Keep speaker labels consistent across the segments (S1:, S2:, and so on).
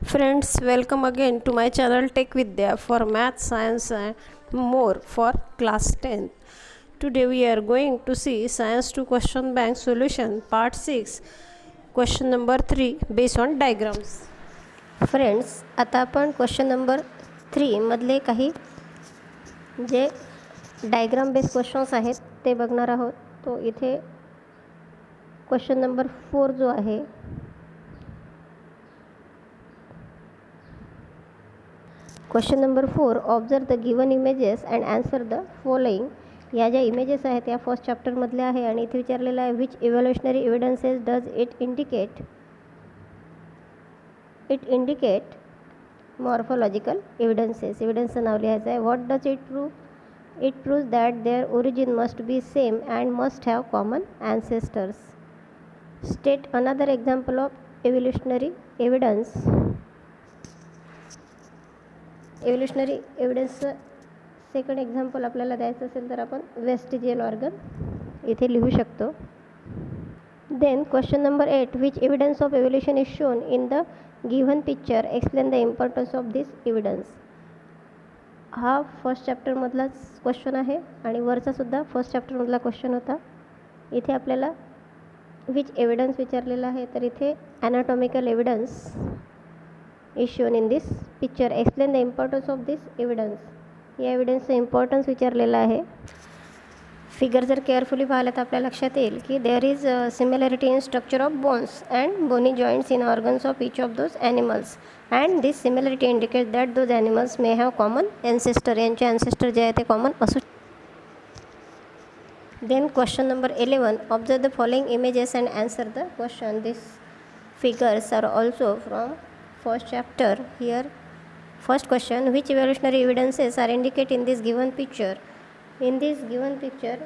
S1: Friends, welcome again to my channel Tech Vidya for Math, Science and more for class 10. Today we are going to see Science 2 Question Bank Solution Part 6, question number 3 based on diagrams.
S2: Friends, आता आपण question number 3 मधले काही जे diagram based questions आहेत ते बघणार आहोत. तो इथे क्वेश्चन नंबर 4 जो आहे question number 4, observe the given images and answer the following. या ज्या इमेजेस आहेत या फर्स्ट चॅप्टरमधल्या आहे आणि इथे विचारलेलं आहे which evolutionary evidences does it indicate. It indicate morphological evidences. एव्हिडन्सचं नाव लिहायचं आहे. What does it prove. It proves that their origin must be same and must have common ancestors. State another example of evolutionary evidence. Evolutionary एव्हिडन्सचं second example आपल्याला द्यायचं असेल तर आपण वेस्टिजियल ऑर्गन इथे लिहू शकतो. Then question number 8, which evidence of evolution is shown in the given picture. Explain the importance of this evidence. हा फर्स्ट चॅप्टरमधलाच क्वेश्चन आहे आणि वरचासुद्धा फर्स्ट चॅप्टरमधला क्वेश्चन होता. इथे आपल्याला विच एव्हिडन्स विचारलेला आहे, तर इथे anatomical evidence is shown in this picture. Explain the importance of this evidence. या एव्हिडन्सचं इम्पॉर्टन्स विचारलेलं आहे. फिगर जर केअरफुली पाहिलं तर आपल्या लक्षात येईल की there is similarity in structure of bones and bony joints in organs of each of those animals and this similarity indicate that those animals may have common ancestor. यांचे ॲन्सेस्टर जे आहे ते कॉमन असू. Then question number 11, observe the following images and answer the question. This figures are also from first chapter. Here first question, which evolutionary evidences are indicated in this given picture. In this given picture,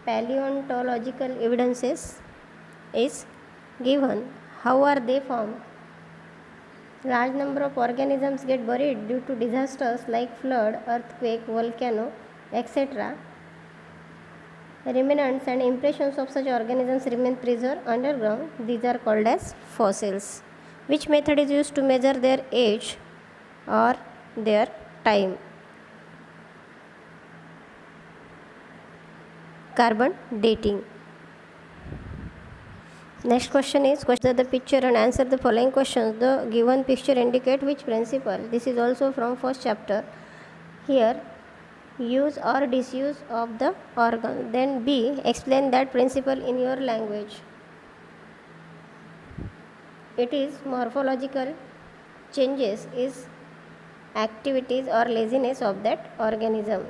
S2: paleontological evidences is given. How are they formed? Large number of organisms get buried due to disasters like flood, earthquake, volcano, etc. Remnants and impressions of such organisms remain preserved underground. These are called as fossils. Which method is used to measure their age or their time? Carbon dating. Next question is question the picture and answer the following questions. The given picture indicate which principle. This is also from first chapter. Here, use or disuse of the organ. Then B, explain that principle in your language. It is morphological changes is activities or laziness of that organism.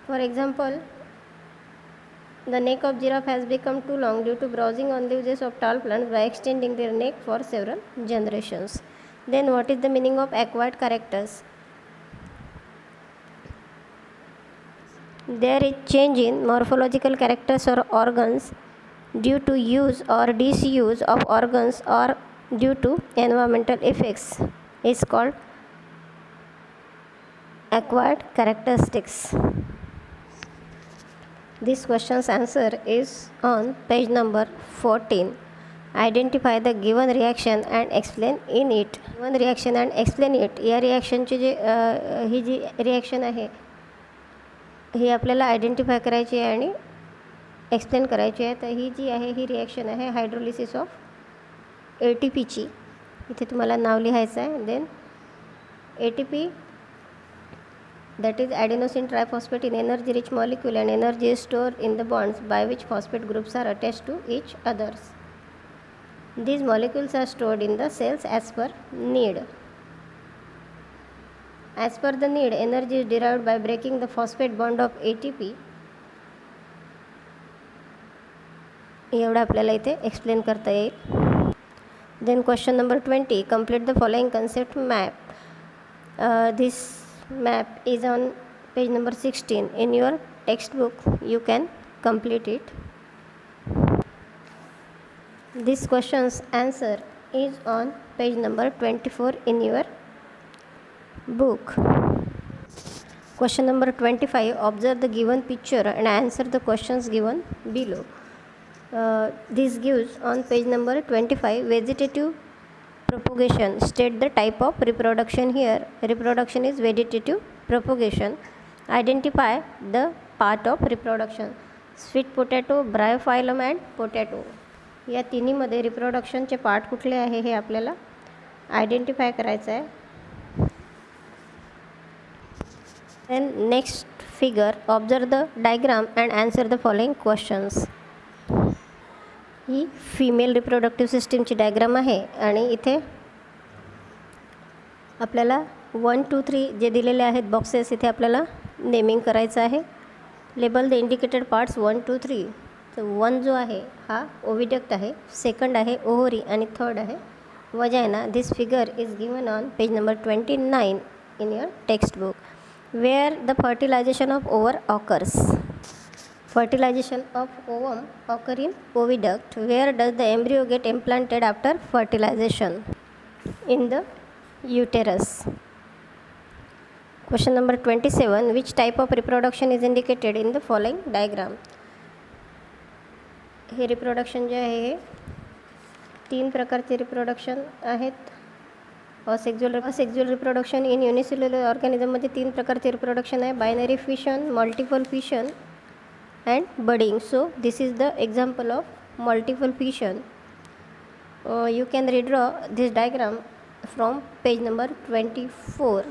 S2: For example, the neck of giraffe has become too long due to browsing on leaves of tall plants by extending their neck for several generations. Then what is the meaning of acquired characters? There is change in morphological characters or organs due to use or disuse of organs or due to environmental effects is called acquired characteristics. This question's answer is on page number 14. Identify the given reaction and explain in it. Given reaction and explain it. या रिॲक्शनची ही जी reaction आहे ही आपल्याला identify करायची आहे आणि explain करायची आहे. तर ही जी आहे ही रिॲक्शन आहे हायड्रोलिसिस ऑफ ATPची. इथे तुम्हाला नाव लिहायचं आहे. Then ATP, that is adenosine triphosphate, in energy rich molecule and energy is stored in the bonds by which phosphate groups are attached to each others. These molecules are stored in the cells as per need. As per the need, energy is derived by breaking the phosphate bond of ATP. एवढं आपल्याला इथे explain करता येईल. Then question number 20, complete the following concept map. This map is on page number 16 in your textbook. You can complete it. This question's answer is on page number 24 in your book. Question number 25, observe the given picture and answer the questions given below. This gives on page number 25 vegetative propagation. State the type of reproduction here. Reproduction is vegetative propagation. Identify the part of reproduction. Sweet potato, bryophyllum and potato. या तिन्हीमध्ये रिप्रोडक्शनचे part कुठले आहे हे आपल्याला identify करायचं आहे. Then next figure, observe the diagram and answer the following questions. He female reproductive सिस्टीमची diagram आहे आणि इथे आपल्याला 1 2 3 जे दिलेले आहेत बॉक्सेस इथे आपल्याला नेमिंग करायचं आहे. Label the indicated parts 1 2 3. तर 1 जो आहे हा ओव्हिडक्ट आहे, सेकंड आहे ओव्हरी आणि थर्ड आहे वजायना. This figure is given on page number 29 in your text book. Where the fertilization of ovum occurs. Fertilization of ovum occur in oviduct. Where does the embryo get implanted after fertilization? In the uterus. Question number 27. Which type of reproduction is indicated in the following diagram? हे reproduction जे आहे हे 3 प्रकारचे reproduction आहेत. असेक्झुअल reproduction in unicellular ऑर्गॅनिझममध्ये 3 प्रकारचे reproduction आहे. Binary fission, multiple fission and budding. So this is the example of multiple fission. You can redraw this diagram from page number 24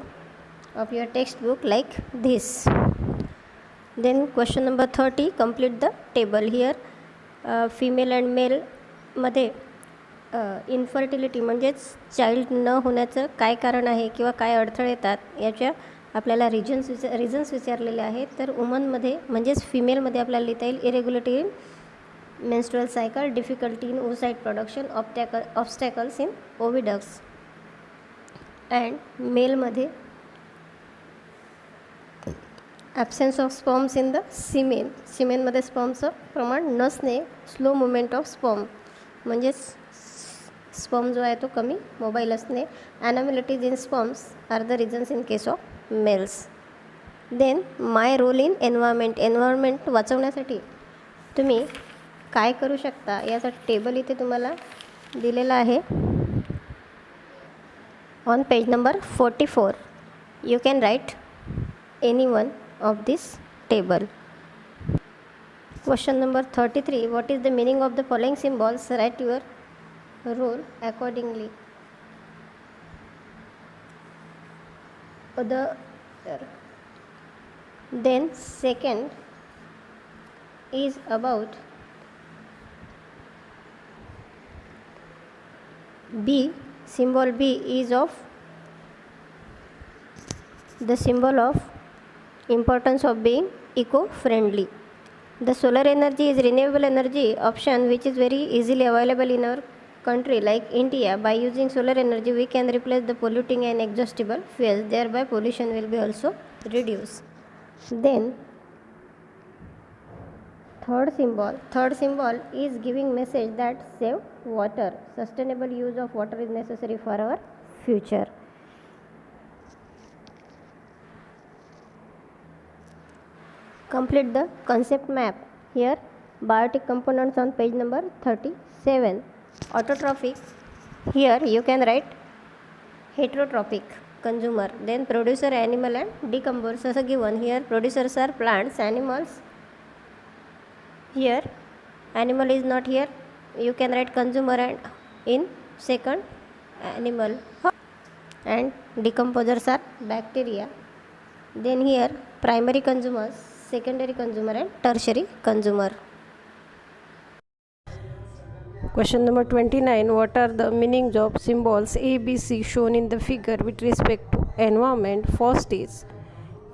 S2: of your textbook like this. Then question number 30, complete the table. Here female and male मध्ये infertility म्हणजेच child न होण्याचं काय कारण आहे किंवा काय अडथळे येतात याच्या आपल्याला रिझन्स विचारलेले आहेत. तर वुमनमध्ये म्हणजेच फिमेलमध्ये आपल्याला लिहिता येईल irregularity in menstrual cycle, difficulty in oocyte production, obstacles in oviducts. And मेलमध्ये absence of sperms in the semen. सिमेनमध्ये स्पर्मचं प्रमाण नसणे, स्लो मुवमेंट ऑफ स्पर्म म्हणजेच स्पर्म जो आहे तो कमी मोबाईल असणे. Anomalities in sperms are the reasons in case of males. Then my role in environment वाचवण्यासाठी तुम्ही काय करू शकता याचा टेबल इथे तुम्हाला दिलेला आहे on page number 44. You can write any one of this table. Question number 33. What is the meaning of the following symbols? Write your role accordingly. Other. Then second is about B. Symbol B is of the symbol of importance of being eco-friendly. The solar energy is renewable energy option which is very easily available in our country like India. By using solar energy we can replace the polluting and exhaustible fuels, thereby pollution will be also reduced. Then third symbol is giving message that save water. Sustainable use of water is necessary for our future. Complete the concept map. Here biotic components on page number 37. Autotrophic, here you can write heterotrophic consumer. Then producer animal and decomposer as given. Here producers are plants, animals. Here animal is not here. You can write consumer and in second animal, and decomposers are bacteria. Then here primary consumers, secondary consumer and tertiary consumer.
S1: Question number 29. What are the meanings of symbols A, B, C shown in the figure with respect to environment? First is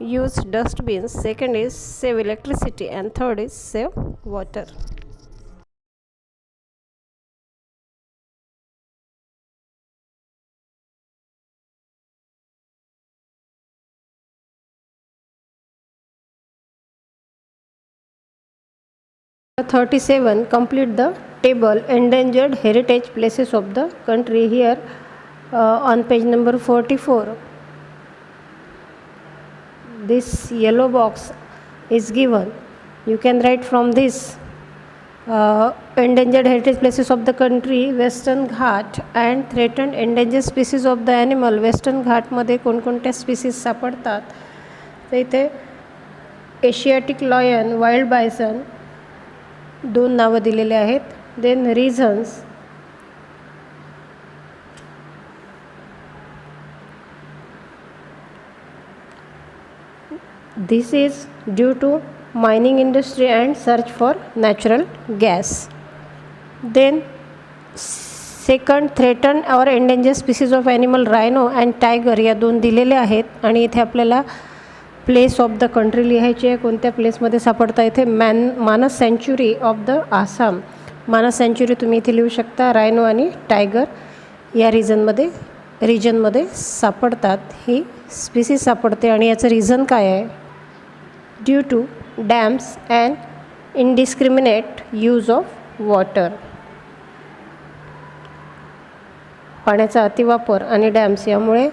S1: use dustbins, second is save electricity, and third is save water. Number 37. Complete the table endangered heritage places of the country. Here on page number 44 this yellow box is given. You can write from this endangered heritage places of the country, Western Ghat and threatened endangered species of the animal. Western घाटमध्ये कोणकोणत्या species सापडतात तर इथे Asiatic lion, wild bison 2 नावं दिलेले आहेत. Then reasons, this is due to mining industry and search for natural gas. Then second, threatened or endangered species of animal, rhino and tiger या 2 दिलेले आहेत. आणि इथे आपल्याला प्लेस ऑफ द कंट्री लिहायची आहे. कोणत्या प्लेसमध्ये सापडता इथे मानस सँच्युरी ऑफ द आसाम. मानस सँच्युरी तुम्ही इथे लिहू शकता. रायनो आणि टायगर या रिजनमध्ये सापडतात. ही स्पीसीज सापडते आणि याचं रिझन काय आहे? Due to dams and indiscriminate use of water. पाण्याचा अतिवापर आणि डॅम्स यामुळे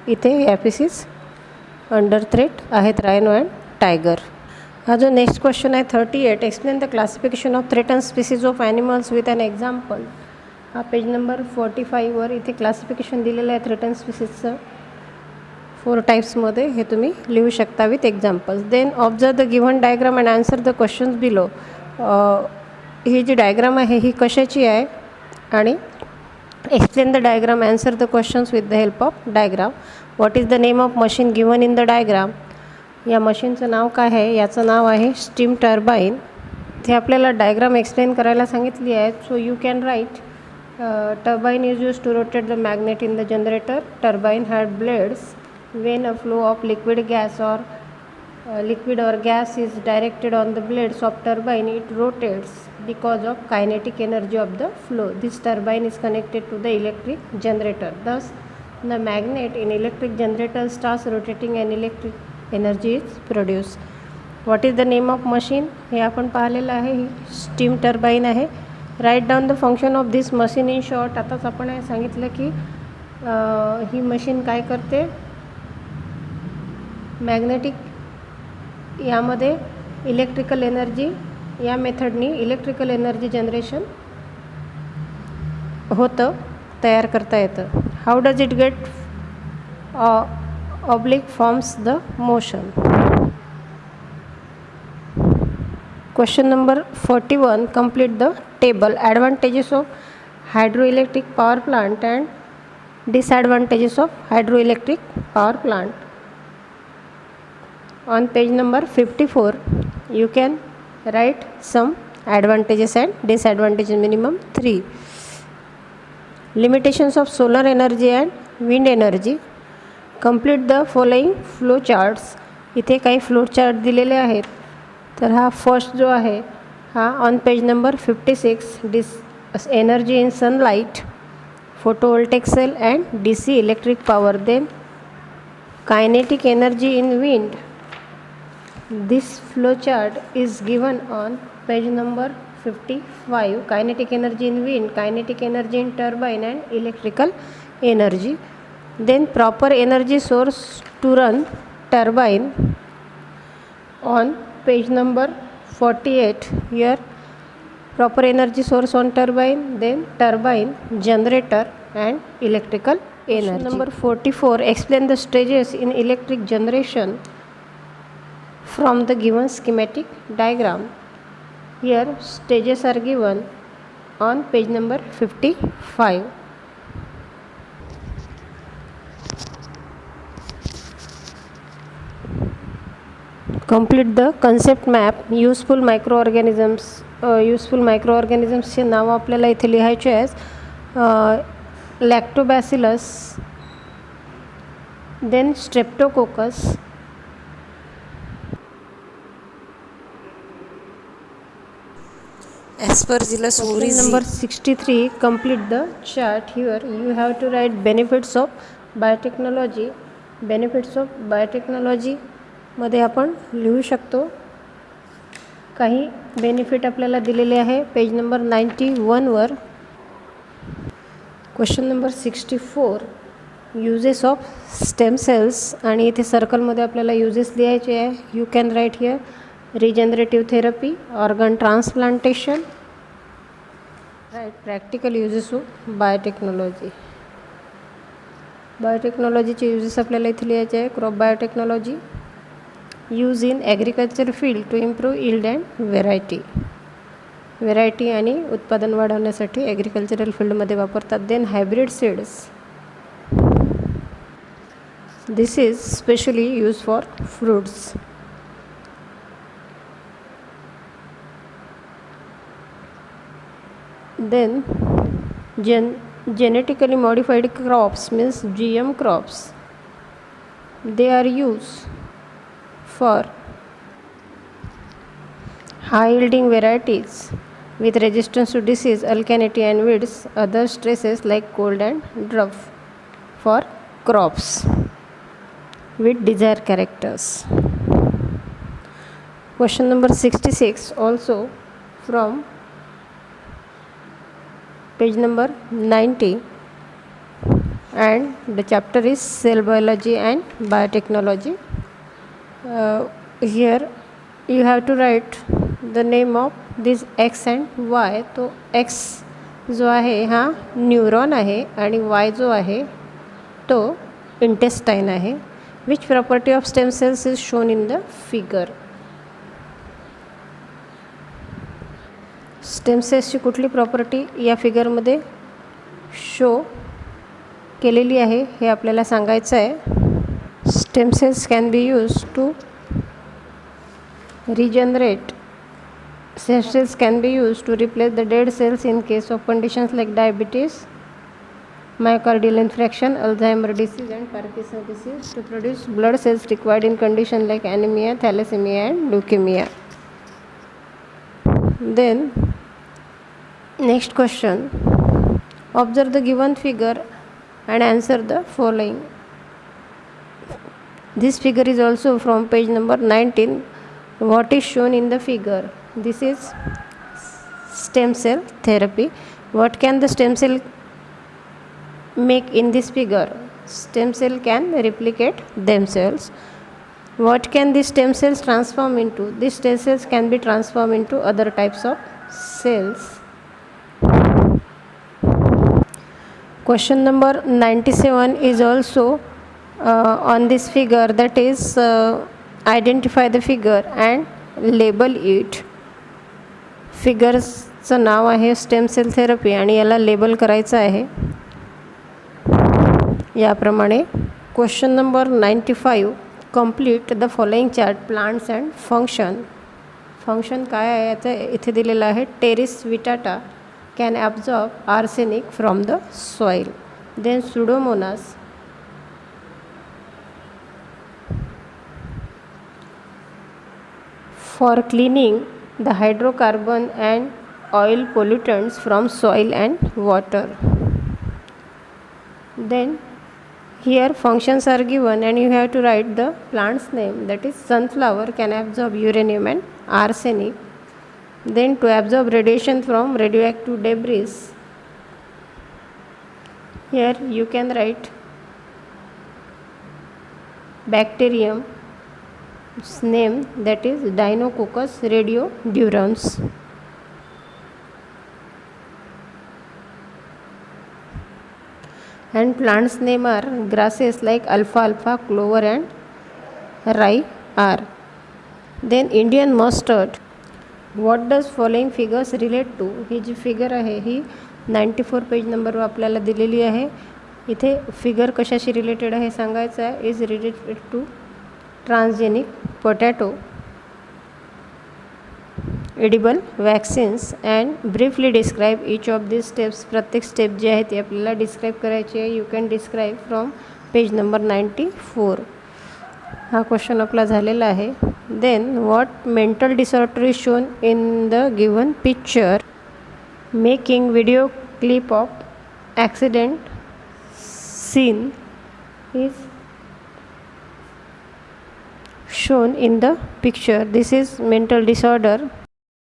S1: इथे या स्पीसीज अंडर थ्रेट आहेत, रायनो अँड टायगर. हा जो नेक्स्ट क्वेश्चन आहे 38, explain the classification of threaten species of animals with an example. हा पेज नंबर 45वर इथे क्लासिफिकेशन दिलेलं आहे थ्रेटन स्पीसीजचं 4 टाईप्समध्ये. हे तुम्ही लिहू शकता with examples. Then observe the given diagram and answer the questions below. ही जी डायग्राम आहे ही कशाची आहे आणि explain the diagram, answer the questions with the help of diagram. What is the name of machine given in the diagram. या मशीनचं नाव काय आहे? याचं नाव आहे स्टीम टर्बाईन. इथे आपल्याला डायग्राम एक्सप्लेन करायला सांगितली आहे. So you can write turbine is use to rotate the magnet in the generator. Turbine had blades. When a flow of liquid or gas is directed on the blades of turbine, it rotates because of kinetic energy of the flow. This turbine is connected to the electric generator. Thus, the magnet in electric generator starts rotating and electric energy is produced. What is the name of machine? हे आपण पाहिलेलं आहे. ही steam turbine आहे. Write down the function of this machine in short. आताच आपण हे सांगितलं की ही मशीन काय करते. मॅग्नेटिक यामध्ये इलेक्ट्रिकल एनर्जी या मेथडनी इलेक्ट्रिकल एनर्जी जनरेशन होतं, तयार करता येतं. How does it get oblique forms the motion. Question number 41, complete the table. Advantages of hydroelectric power plant and disadvantages of hydroelectric power plant. On page number 54, you can write some advantages and disadvantages, minimum 3. Limitations of solar energy and wind energy. Complete the following flow charts. इथे काही flow chart दिलेले आहेत. तर हा first जो आहे हा on page number 56, energy in sunlight, photovoltaic cell and DC electric power. Then kinetic energy in wind. This flow chart is given on page number 55. Kinetic energy in wind, kinetic energy in turbine and electrical energy. Then proper energy source to run turbine on page number 48. Here proper energy source on turbine, then turbine, generator and electrical energy. Number 44, explain the stages in electric generation from the given schematic diagram. Here stages are given on page number 55. Complete the concept map. Useful microorganisms. Useful microorganisms चे नाव आपल्याला इथे लिहायचे आहेत. Lactobacillus, then streptococcus, Aspergillus oryzae. Number 63, complete the chart. Here you have to write benefits of biotechnology. Benefits of biotechnology मध्ये आपण लिहू शकतो. काही बेनिफिट आपल्याला दिलेले आहे पेज नंबर 91वर. Question number 64, uses of stem cells. आणि इथे सर्कलमध्ये आपल्याला युजेस लिहायचे आहे. You can write here regenerative therapy, organ transplantation, write practical uses of biotechnology. बायोटेक्नॉलॉजीचे युजेस आपल्याला इथे लिहायचे आहे. Crop biotechnology use in agriculture field to improve yield and variety आणि उत्पादन वाढवण्यासाठी ॲग्रिकल्चरल फील्डमध्ये वापरतात. Then hybrid seeds, this is specially use for fruits. Then genetically modified crops means GM crops. They are used for high yielding varieties with resistance to disease, alkalinity and weeds, other stresses like cold and drought for crops with desired characters. Question number 66 also from page number 90, and the chapter is cell biology and biotechnology. Here you have to write the name of this x and y. तो x जो आहे हा neuron आहे आणि y जो आहे तो intestine आहे. Which property of stem cells is shown in the figure. Stem सेल्सची कुठली प्रॉपर्टी या फिगरमध्ये शो केलेली आहे हे आपल्याला सांगायचं आहे. Stem cells can be use to regenerate. Stem cells can be use to replace the dead cells in case of conditions like diabetes, myocardial infarction, Alzheimer disease and Parkinson's disease, to produce blood cells required in conditions like anemia, thalassemia and leukemia. Then next question, observe the given figure and answer the following. This figure is also from page number 19. What is shown in the figure? This is stem cell therapy. What can the stem cell make in this figure? Stem cell can replicate themselves. What can these stem cells transform into? These stem cells can be transformed into other types of cells. Question number 97 is also on this figure, that is identify the figure and label it. फिगर्सचं नाव आहे stem cell therapy आणि याला label करायचं आहे याप्रमाणे. Question number 95, complete the following chart plants and function. Function काय आहे याचं इथे दिलेलं आहे. Pteris vittata can absorb arsenic from the soil. Then Pseudomonas for cleaning the hydrocarbon and oil pollutants from soil and water. Then here functions are given and you have to write the plant's name, that is sunflower can absorb uranium and arsenic. Then to absorb radiation from radioactive debris, here you can write bacterium name, that is Deinococcus radiodurans. And plants name are grasses like alfalfa, clover and rye are. Then Indian mustard. What does following figures relate to? ही जी figure आहे ही 94 page नंबरवर आपल्याला दिलेली आहे. इथे figure कशाशी related आहे सांगायचं आहे. Is related to transgenic potato, edible vaccines and briefly describe each of this steps. प्रत्येक स्टेप जे आहे ती आपल्याला डिस्क्राईब करायची आहे. You can describe from page number 94. हा क्वेश्चन आपला झालेला आहे. Then what mental disorder is shown in the given picture. Making video clip of accident scene is shown in the picture. This is mental disorder.